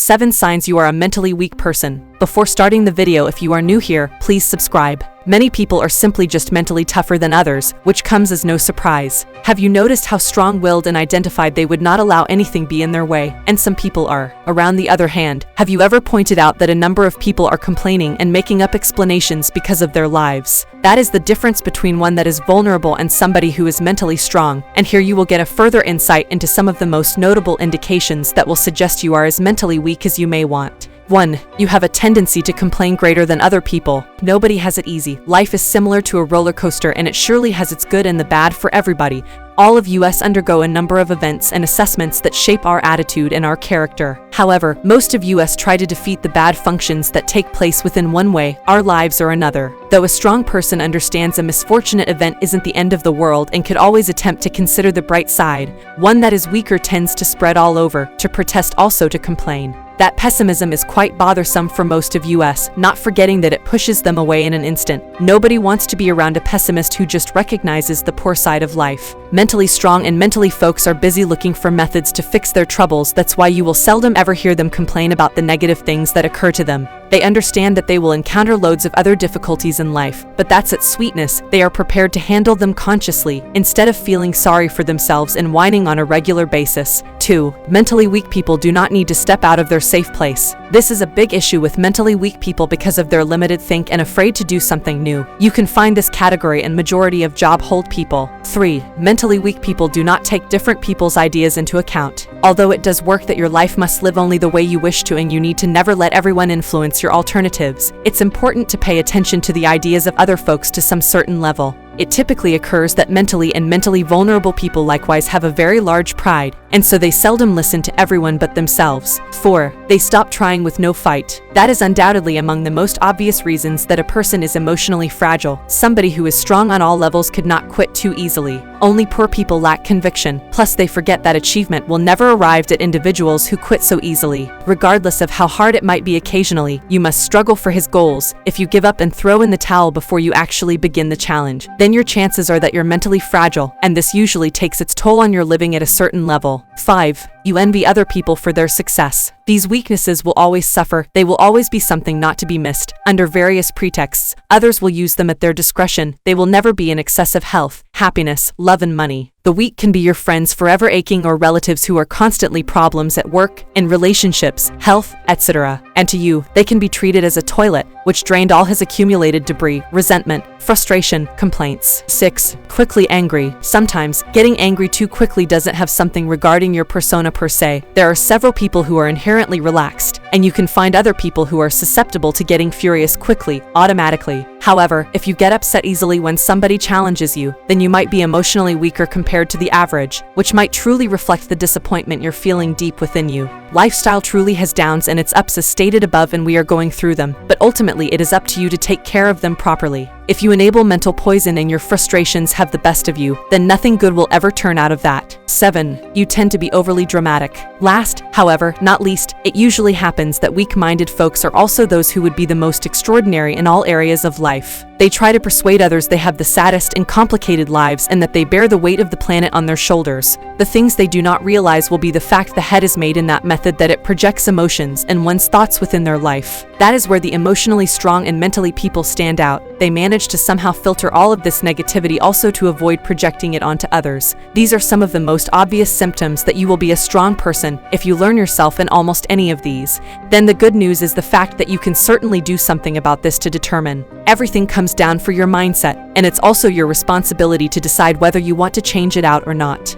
7 signs you are a mentally weak person. Before starting the video, if you are new here, please subscribe. Many people are simply just mentally tougher than others, which comes as no surprise. Have you noticed how strong-willed and identified they would not allow anything be in their way? And some people are. Around the other hand, have you ever pointed out that a number of people are complaining and making up explanations because of their lives? That is the difference between one that is vulnerable and somebody who is mentally strong. And here you will get a further insight into some of the most notable indications that will suggest you are as mentally weak as you may want. 1. You have a tendency to complain greater than other people. Nobody has it easy. Life is similar to a roller coaster, and it surely has its good and the bad for everybody. All of us undergo a number of events and assessments that shape our attitude and our character. However, most of us try to defeat the bad functions that take place within one way, our lives, or another. Though a strong person understands a misfortunate event isn't the end of the world and could always attempt to consider the bright side, one that is weaker tends to spread all over, to protest, also to complain. That pessimism is quite bothersome for most of us, not forgetting that it pushes them away in an instant. Nobody wants to be around a pessimist who just recognizes the poor side of life. Mentally strong and mentally folks are busy looking for methods to fix their troubles. That's why you will seldom ever hear them complain about the negative things that occur to them. They understand that they will encounter loads of other difficulties in life, but that's its sweetness. They are prepared to handle them consciously, instead of feeling sorry for themselves and whining on a regular basis. 2. Mentally weak people do not need to step out of their safe place. This is a big issue with mentally weak people because of their limited think and afraid to do something new. You can find this category in majority of job-hold people. 3. Mentally weak people do not take different people's ideas into account. Although it does work that your life must live only the way you wish to, and you need to never let everyone influence your alternatives, it's important to pay attention to the ideas of other folks to some certain level. It typically occurs that mentally vulnerable people likewise have a very large pride, and so they seldom listen to everyone but themselves. 4. They stop trying with no fight. That is undoubtedly among the most obvious reasons that a person is emotionally fragile. Somebody who is strong on all levels could not quit too easily. Only poor people lack conviction, plus they forget that achievement will never arrive at individuals who quit so easily. Regardless of how hard it might be occasionally, you must struggle for his goals. If you give up and throw in the towel before you actually begin the challenge, then your chances are that you're mentally fragile, and this usually takes its toll on your living at a certain level. 5. You envy other people for their success. These weaknesses will always suffer. They will always be something not to be missed, under various pretexts. Others will use them at their discretion. They will never be in excess of health, happiness, love, and money. The weak can be your friends forever aching, or relatives who are constantly problems at work, in relationships, health, etc. And to you, they can be treated as a toilet, which drained all his accumulated debris, resentment, frustration, complaints. 6. Quickly angry. Sometimes, getting angry too quickly doesn't have something regarding your persona per se. There are several people who are inherently relaxed, and you can find other people who are susceptible to getting furious quickly, automatically. However, if you get upset easily when somebody challenges you, then you might be emotionally weaker compared to the average, which might truly reflect the disappointment you're feeling deep within you. Lifestyle truly has downs and its ups as stated above, and we are going through them, but ultimately it is up to you to take care of them properly. If you enable mental poison and your frustrations have the best of you, then nothing good will ever turn out of that. 7. You tend to be overly dramatic. Last, however, not least, it usually happens that weak-minded folks are also those who would be the most extraordinary in all areas of life. They try to persuade others they have the saddest and complicated lives, and that they bear the weight of the planet on their shoulders. The things they do not realize will be the fact the head is made in that method that it projects emotions and one's thoughts within their life. That is where the emotionally strong and mentally people stand out. They manage to somehow filter all of this negativity also to avoid projecting it onto others. These are some of the most obvious symptoms that you will be a strong person if you learn yourself in almost any of these. Then the good news is the fact that you can certainly do something about this to determine. Everything comes down for your mindset, and it's also your responsibility to decide whether you want to change it out or not.